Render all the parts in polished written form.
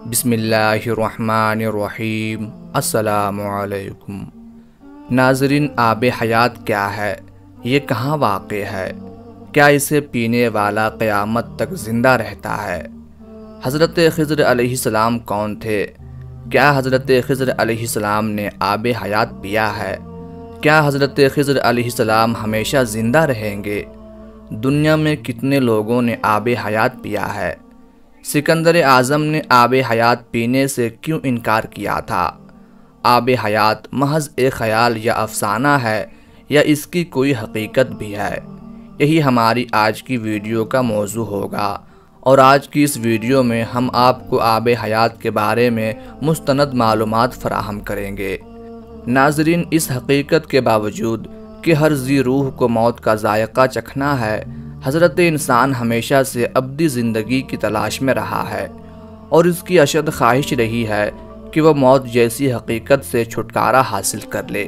بسم اللہ الرحمن الرحیم۔ السلام علیکم ناظرین، آب حیات کیا ہے؟ یہ کہاں واقع ہے؟ کیا اسے پینے والا قیامت تک زندہ رہتا ہے؟ حضرت خضر علیہ السلام کون تھے؟ کیا حضرت خضر علیہ السلام نے آب حیات پیا ہے؟ کیا حضرت خضر علیہ السلام ہمیشہ زندہ رہیں گے؟ دنیا میں کتنے لوگوں نے آب حیات پیا ہے؟ سکندر اعظم نے آب حیات پینے سے کیوں انکار کیا تھا؟ آب حیات محض ایک خیال یا افسانہ ہے یا اس کی کوئی حقیقت بھی ہے؟ یہی ہماری آج کی ویڈیو کا موضوع ہوگا، اور آج کی اس ویڈیو میں ہم آپ کو آب حیات کے بارے میں مستند معلومات فراہم کریں گے۔ ناظرین، اس حقیقت کے باوجود کہ ہر ذی روح کو موت کا ذائقہ چکھنا ہے، حضرت انسان ہمیشہ سے ابدی زندگی کی تلاش میں رہا ہے، اور اس کی اشد خواہش رہی ہے کہ وہ موت جیسی حقیقت سے چھٹکارا حاصل کر لے۔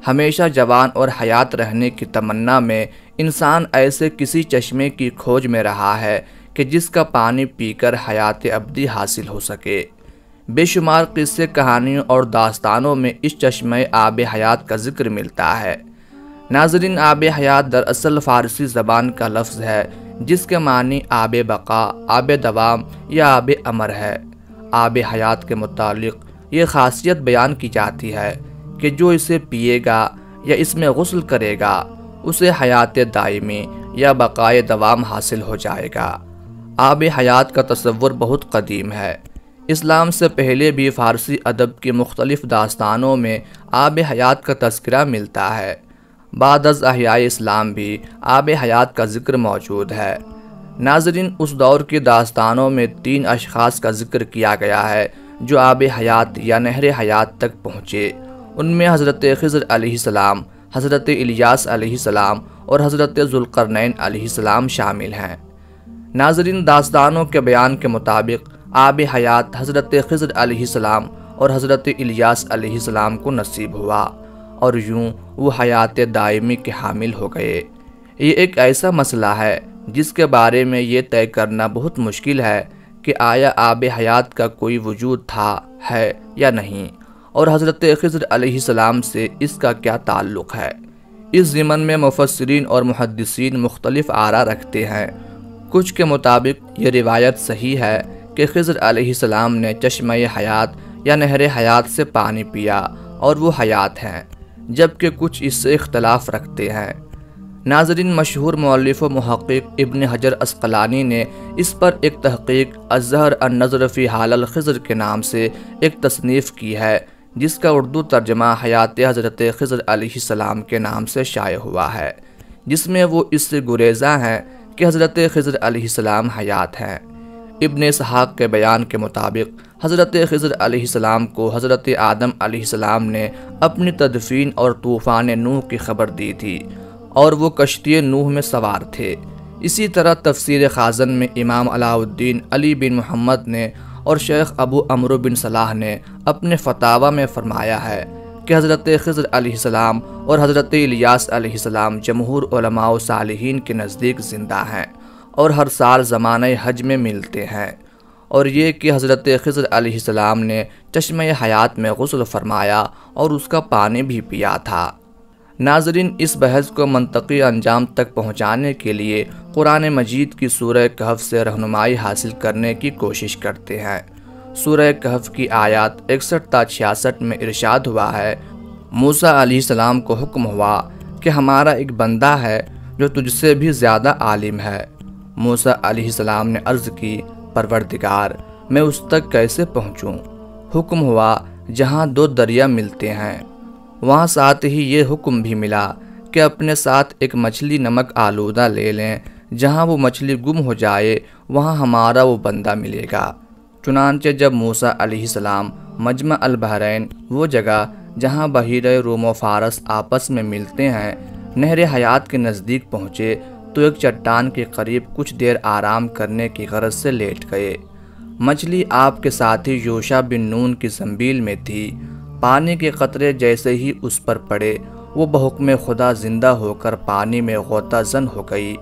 ہمیشہ جوان اور حیات رہنے کی تمنا میں انسان ایسے کسی چشمے کی کھوج میں رہا ہے کہ جس کا پانی پی کر حیات ابدی حاصل ہو سکے۔ بے شمار قصے، کہانیوں اور داستانوں میں اس چشمے آب حیات کا ذکر ملتا ہے۔ ناظرین، آب حیات دراصل فارسی زبان کا لفظ ہے جس کے معنی آب بقا، آب دوام یا آب امر ہے۔ آب حیات کے متعلق یہ خاصیت بیان کی جاتی ہے کہ جو اسے پیے گا یا اس میں غسل کرے گا اسے حیات دائمی یا بقائے دوام حاصل ہو جائے گا۔ آب حیات کا تصور بہت قدیم ہے۔ اسلام سے پہلے بھی فارسی ادب کی مختلف داستانوں میں آب حیات کا تذکرہ ملتا ہے۔ بعد از احیاء اسلام بھی آب حیات کا ذکر موجود ہے۔ ناظرین، اس دور کی داستانوں میں 3 اشخاص کا ذکر کیا گیا ہے جو آب حیات یا نہر حیات تک پہنچے۔ ان میں حضرت خضر علیہ السلام، حضرت الیاس علیہ السلام اور حضرت ذوالقرنین علیہ السلام شامل ہیں۔ ناظرین، داستانوں کے بیان کے مطابق آب حیات حضرت خضر علیہ السلام اور حضرت الیاس علیہ السلام کو نصیب ہوا، اور یوں وہ حیات دائمی کے حامل ہو گئے۔ یہ ایک ایسا مسئلہ ہے جس کے بارے میں یہ طے کرنا بہت مشکل ہے کہ آیا آب حیات کا کوئی وجود تھا، ہے یا نہیں، اور حضرت خضر علیہ السلام سے اس کا کیا تعلق ہے۔ اس ضمن میں مفسرین اور محدثین مختلف آراء رکھتے ہیں۔ کچھ کے مطابق یہ روایت صحیح ہے کہ خضر علیہ السلام نے چشمہ حیات یا نہر حیات سے پانی پیا اور وہ حیات ہیں، جبکہ کچھ اس سے اختلاف رکھتے ہیں۔ ناظرین، مشہور مؤلف و محقق ابن حجر عسقلانی نے اس پر ایک تحقیق الزہر النظر فی حال الخضر کے نام سے ایک تصنیف کی ہے، جس کا اردو ترجمہ حیات حضرت خضر علیہ السلام کے نام سے شائع ہوا ہے، جس میں وہ اس سے گریزاں ہیں کہ حضرت خضر علیہ السلام حیات ہیں۔ ابن اسحاق کے بیان کے مطابق حضرت خضر علیہ السلام کو حضرت آدم علیہ السلام نے اپنی تدفین اور طوفان نوح کی خبر دی تھی، اور وہ کشتی نوح میں سوار تھے۔ اسی طرح تفسیر خازن میں امام علاء الدین علی بن محمد نے اور شیخ ابو عمرو بن صلاح نے اپنے فتاوی میں فرمایا ہے کہ حضرت خضر علیہ السلام اور حضرت الیاس علیہ السلام جمہور علماء و صالحین کے نزدیک زندہ ہیں اور ہر سال زمانہ حج میں ملتے ہیں، اور یہ کہ حضرت خضر علیہ السلام نے چشمہ حیات میں غسل فرمایا اور اس کا پانی بھی پیا تھا۔ ناظرین، اس بحث کو منطقی انجام تک پہنچانے کے لیے قرآن مجید کی سورہ کہف سے رہنمائی حاصل کرنے کی کوشش کرتے ہیں۔ سورہ کہف کی آیات 61 تا 66 میں ارشاد ہوا ہے، موسیٰ علیہ السلام کو حکم ہوا کہ ہمارا ایک بندہ ہے جو تجھ سے بھی زیادہ عالم ہے۔ موسیٰ علیہ السلام نے عرض کی، پروردگار، میں اس تک کیسے پہنچوں؟ حکم ہوا، جہاں 2 دریا ملتے ہیں۔ وہاں ساتھ ہی یہ حکم بھی ملا کہ اپنے ساتھ ایک مچھلی نمک آلودہ لے لیں، جہاں وہ مچھلی گم ہو جائے وہاں ہمارا وہ بندہ ملے گا۔ چنانچہ جب موسیٰ علیہ السلام مجمع البحرین، وہ جگہ جہاں بحیرہ روم و فارس آپس میں ملتے ہیں، نہر حیات کے نزدیک پہنچے تو ایک چٹان کے قریب کچھ دیر آرام کرنے کی غرض سے لیٹ گئے۔ مچھلی آپ کے ساتھی یوشع بن نون کی زنبیل میں تھی۔ پانی کے قطرے جیسے ہی اس پر پڑے، وہ بحکم خدا زندہ ہو کر پانی میں غوطہ زن ہو گئی،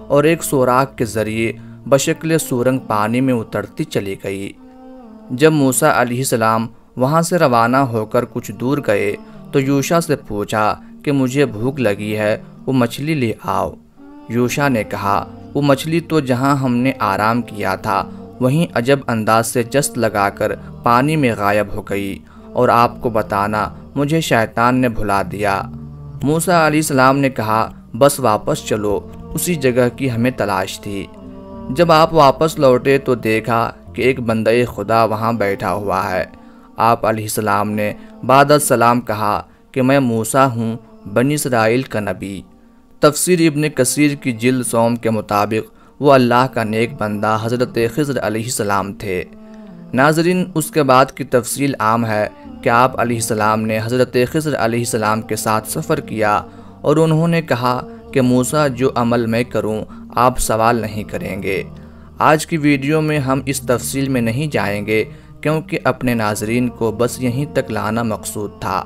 اور ایک سوراخ کے ذریعے بشکل سورنگ پانی میں اترتی چلی گئی۔ جب موسیٰ علیہ السلام وہاں سے روانہ ہو کر کچھ دور گئے تو یوشع سے پوچھا کہ مجھے بھوک لگی ہے، وہ مچھلی لے آؤ۔ یوشع نے کہا، وہ مچھلی تو جہاں ہم نے آرام کیا تھا وہیں عجب انداز سے جست لگا کر پانی میں غائب ہو گئی، اور آپ کو بتانا مجھے شیطان نے بھلا دیا۔ موسیٰ علیہ السلام نے کہا، بس واپس چلو، اسی جگہ کی ہمیں تلاش تھی۔ جب آپ واپس لوٹے تو دیکھا کہ ایک بندہ خدا وہاں بیٹھا ہوا ہے۔ آپ علیہ السلام نے بعد السلام کہا کہ میں موسیٰ ہوں، بنی اسرائیل کا نبی۔ تفسیر ابن کثیر کی جلد سوم کے مطابق وہ اللہ کا نیک بندہ حضرت خضر علیہ السلام تھے۔ ناظرین، اس کے بعد کی تفصیل عام ہے کہ آپ علیہ السلام نے حضرت خضر علیہ السلام کے ساتھ سفر کیا اور انہوں نے کہا کہ موسیٰ جو عمل میں کروں آپ سوال نہیں کریں گے۔ آج کی ویڈیو میں ہم اس تفصیل میں نہیں جائیں گے کیونکہ اپنے ناظرین کو بس یہیں تک لانا مقصود تھا۔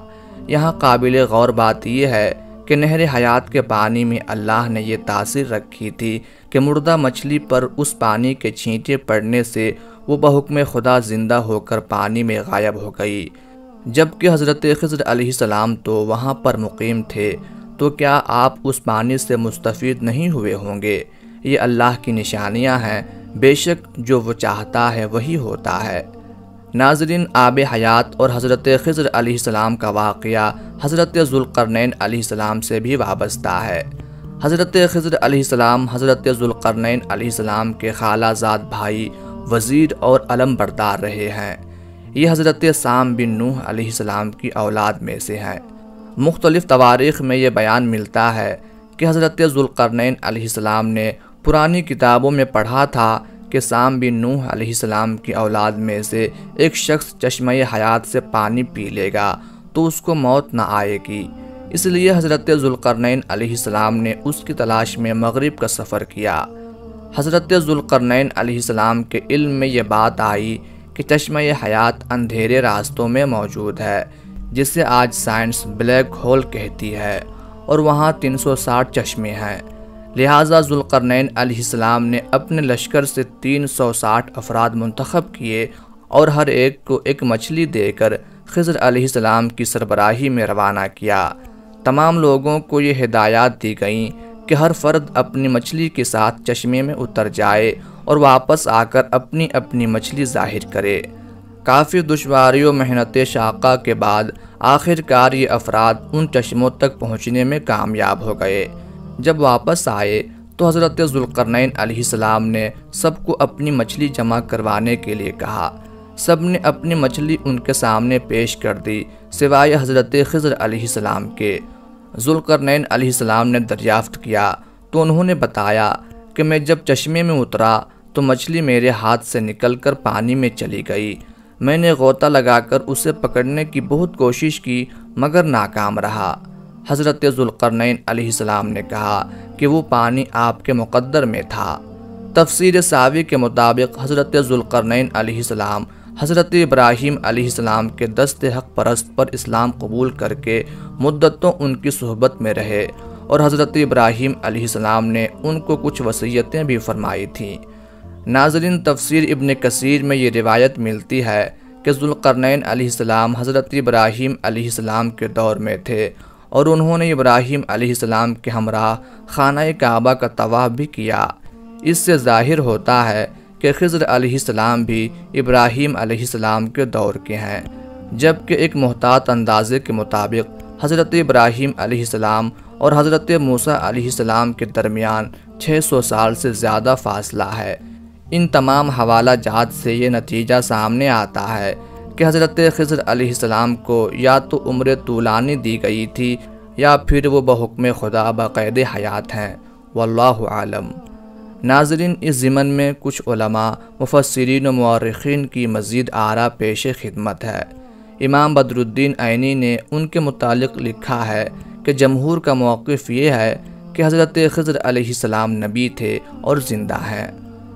یہاں قابل غور بات یہ ہے کہ نہر حیات کے پانی میں اللہ نے یہ تاثیر رکھی تھی کہ مردہ مچھلی پر اس پانی کے چھینٹے پڑنے سے وہ بحکم خدا زندہ ہو کر پانی میں غائب ہو گئی۔ جبکہ حضرت خضر علیہ السلام تو وہاں پر مقیم تھے، تو کیا آپ اس پانی سے مستفید نہیں ہوئے ہوں گے؟ یہ اللہ کی نشانیاں ہیں، بے شک جو وہ چاہتا ہے وہی ہوتا ہے۔ ناظرین، آب حیات اور حضرت خضر علیہ السلام کا واقعہ حضرت ذوالقرنین علیہ السلام سے بھی وابستہ ہے۔ حضرت خضر علیہ السلام حضرت ذوالقرنین علیہ السلام کے خالہ زاد بھائی، وزیر اور علم بردار رہے ہیں۔ یہ حضرت سام بن نوح علیہ السلام کی اولاد میں سے ہیں۔ مختلف تواریخ میں یہ بیان ملتا ہے کہ حضرت ذوالقرنین علیہ السلام نے پرانی کتابوں میں پڑھا تھا کہ سام بن نوح علیہ السلام کی اولاد میں سے ایک شخص چشمہ حیات سے پانی پی لے گا تو اس کو موت نہ آئے گی۔ اس لیے حضرت ذوالقرنین علیہ السلام نے اس کی تلاش میں مغرب کا سفر کیا۔ حضرت ذوالقرنین علیہ السلام کے علم میں یہ بات آئی کہ چشمہ حیات اندھیرے راستوں میں موجود ہے، جسے آج سائنس بلیک ہول کہتی ہے، اور وہاں 360 چشمے ہیں۔ لہٰذا ذوالقرنین علیہ السلام نے اپنے لشکر سے 360 افراد منتخب کیے اور ہر ایک کو ایک مچھلی دے کر خضر علیہ السلام کی سربراہی میں روانہ کیا۔ تمام لوگوں کو یہ ہدایات دی گئیں کہ ہر فرد اپنی مچھلی کے ساتھ چشمے میں اتر جائے اور واپس آ کر اپنی اپنی مچھلی ظاہر کرے۔ کافی دشواریوں محنت شاقہ کے بعد آخر کار یہ افراد ان چشموں تک پہنچنے میں کامیاب ہو گئے۔ جب واپس آئے تو حضرت ذوالقرنین علیہ السلام نے سب کو اپنی مچھلی جمع کروانے کے لیے کہا۔ سب نے اپنی مچھلی ان کے سامنے پیش کر دی سوائے حضرت خضر علیہ السلام کے۔ ذوالقرنین علیہ السلام نے دریافت کیا تو انہوں نے بتایا کہ میں جب چشمے میں اترا تو مچھلی میرے ہاتھ سے نکل کر پانی میں چلی گئی۔ میں نے غوطہ لگا کر اسے پکڑنے کی بہت کوشش کی مگر ناکام رہا۔ حضرت ذوالقرنین علیہ السلام نے کہا کہ وہ پانی آپ کے مقدر میں تھا۔ تفسیر ساوی کے مطابق حضرت ذوالقرنین علیہ السلام حضرت ابراہیم علیہ السلام کے دست حق پرست پر اسلام قبول کر کے مدتوں ان کی صحبت میں رہے، اور حضرت ابراہیم علیہ السلام نے ان کو کچھ وصیتیں بھی فرمائی تھیں۔ ناظرین، تفسیر ابن کثیر میں یہ روایت ملتی ہے کہ ذوالقرنین علیہ السلام حضرت ابراہیم علیہ السلام کے دور میں تھے اور انہوں نے ابراہیم علیہ السلام کے ہمراہ خانہ کعبہ کا طواف بھی کیا۔ اس سے ظاہر ہوتا ہے کہ خضر علیہ السلام بھی ابراہیم علیہ السلام کے دور کے ہیں، جبکہ ایک محتاط اندازے کے مطابق حضرت ابراہیم علیہ السلام اور حضرت موسیٰ علیہ السلام کے درمیان 600 سال سے زیادہ فاصلہ ہے۔ ان تمام حوالہ جات سے یہ نتیجہ سامنے آتا ہے کہ حضرت خضر علیہ السلام کو یا تو عمر طولانی دی گئی تھی یا پھر وہ بحکم خدا بقید حیات ہیں، واللہ عالم۔ ناظرین، اس ضمن میں کچھ علماء، مفسرین و مورخین کی مزید آراء پیش خدمت ہے۔ امام بدر الدین عینی نے ان کے متعلق لکھا ہے کہ جمہور کا موقف یہ ہے کہ حضرت خضر علیہ السلام نبی تھے اور زندہ ہیں۔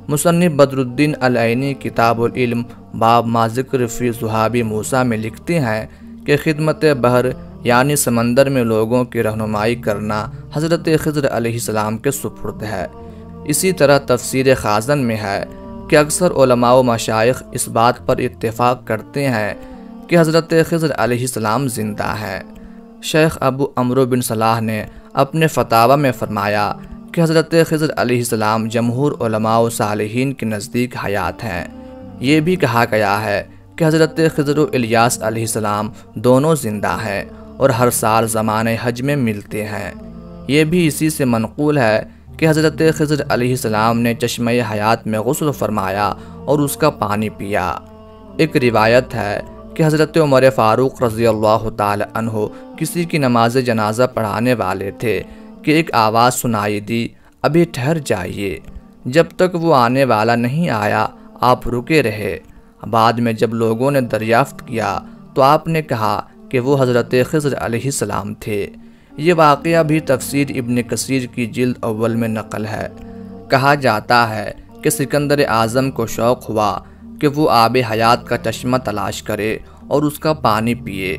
مصنف بدر الدین العینی کتاب العلم باب ما ذکر فی ذہاب موسیٰ میں لکھتے ہیں کہ خدمت بحر یعنی سمندر میں لوگوں کی رہنمائی کرنا حضرت خضر علیہ السلام کے سپرد ہے۔ اسی طرح تفسیر خازن میں ہے کہ اکثر علماء و مشائخ اس بات پر اتفاق کرتے ہیں کہ حضرت خضر علیہ السلام زندہ ہیں۔ شیخ ابو عمرو بن صلاح نے اپنے فتاوی میں فرمایا کہ حضرت خضر علیہ السلام جمہور علماء و صالحین کے نزدیک حیات ہیں۔ یہ بھی کہا گیا ہے کہ حضرت خضر و الیاس علیہ السلام دونوں زندہ ہیں اور ہر سال زمانہ حج میں ملتے ہیں۔ یہ بھی اسی سے منقول ہے کہ حضرت خضر علیہ السلام نے چشمہ حیات میں غسل فرمایا اور اس کا پانی پیا۔ ایک روایت ہے کہ حضرت عمر فاروق رضی اللہ تعالی عنہ کسی کی نماز جنازہ پڑھانے والے تھے کہ ایک آواز سنائی دی، ابھی ٹھہر جائیے، جب تک وہ آنے والا نہیں آیا آپ رکے رہے۔ بعد میں جب لوگوں نے دریافت کیا تو آپ نے کہا کہ وہ حضرت خضر علیہ السلام تھے۔ یہ واقعہ بھی تفسیر ابن کثیر کی جلد اول میں نقل ہے۔ کہا جاتا ہے کہ سکندر اعظم کو شوق ہوا کہ وہ آب حیات کا چشمہ تلاش کرے اور اس کا پانی پیے۔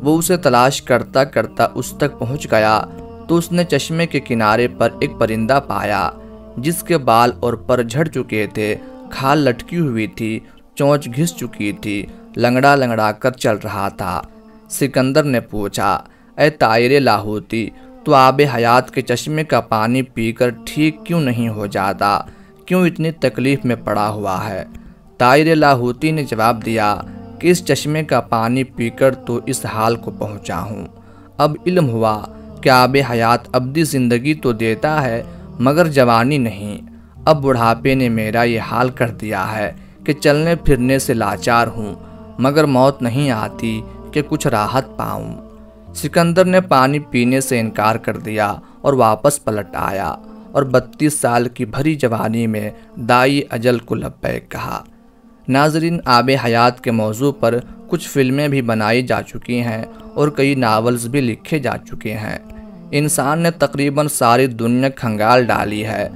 وہ اسے تلاش کرتا کرتا اس تک پہنچ گیا تو اس نے چشمے کے کنارے پر ایک پرندہ پایا جس کے بال اور پر جھڑ چکے تھے، کھال لٹکی ہوئی تھی، چونچ گھس چکی تھی، لنگڑا لنگڑا کر چل رہا تھا۔ سکندر نے پوچھا، اے طائر لاہوتی، تو آب حیات کے چشمے کا پانی پی کر ٹھیک کیوں نہیں ہو جاتا؟ کیوں اتنی تکلیف میں پڑا ہوا ہے؟ طائر لاہوتی نے جواب دیا کہ اس چشمے کا پانی پی کر تو اس حال کو پہنچا ہوں۔ اب علم ہوا کہ آب حیات ابدی زندگی تو دیتا ہے مگر جوانی نہیں۔ اب بڑھاپے نے میرا یہ حال کر دیا ہے کہ چلنے پھرنے سے لاچار ہوں، مگر موت نہیں آتی کہ کچھ راحت پاؤں۔ سکندر نے پانی پینے سے انکار کر دیا اور واپس پلٹ آیا اور 32 سال کی بھری جوانی میں دائی اجل کو لبیک کہا۔ ناظرین، آب حیات کے موضوع پر کچھ فلمیں بھی بنائی جا چکی ہیں اور کئی ناولز بھی لکھے جا چکے ہیں۔ انسان نے تقریباً ساری دنیا کھنگال ڈالی ہے۔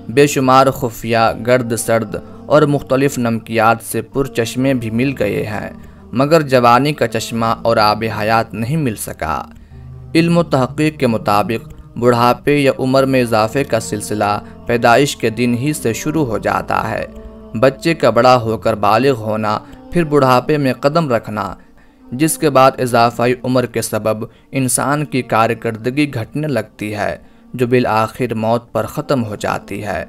بے شمار خفیہ، گرد سرد اور مختلف نمکیات سے پر چشمے بھی مل گئے ہیں، مگر جوانی کا چشمہ اور آب حیات نہیں مل سکا۔ علم و تحقیق کے مطابق بڑھاپے یا عمر میں اضافے کا سلسلہ پیدائش کے دن ہی سے شروع ہو جاتا ہے۔ بچے کا بڑا ہو کر بالغ ہونا، پھر بڑھاپے میں قدم رکھنا، جس کے بعد اضافی عمر کے سبب انسان کی کارکردگی گھٹنے لگتی ہے، جو بالآخر موت پر ختم ہو جاتی ہے۔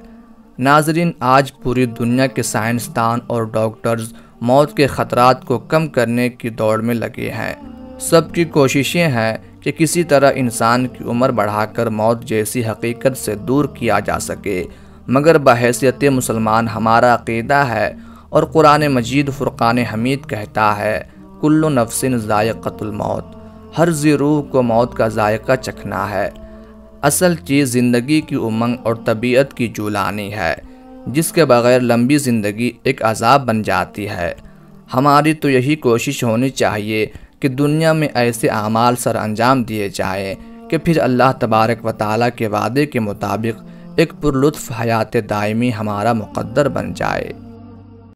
ناظرین، آج پوری دنیا کے سائنسدان اور ڈاکٹرز موت کے خطرات کو کم کرنے کی دوڑ میں لگے ہیں۔ سب کی کوششیں ہیں کہ کسی طرح انسان کی عمر بڑھا کر موت جیسی حقیقت سے دور کیا جا سکے، مگر بحیثیت مسلمان ہمارا عقیدہ ہے اور قرآن مجید فرقان حمید کہتا ہے، کل نفس ذائقۃ الموت، ہر ذی روح کو موت کا ذائقہ چکھنا ہے۔ اصل چیز زندگی کی امنگ اور طبیعت کی جولانی ہے، جس کے بغیر لمبی زندگی ایک عذاب بن جاتی ہے۔ ہماری تو یہی کوشش ہونی چاہیے کہ دنیا میں ایسے اعمال سر انجام دیے جائیں کہ پھر اللہ تبارک و تعالیٰ کے وعدے کے مطابق ایک پرلطف حیات دائمی ہمارا مقدر بن جائے۔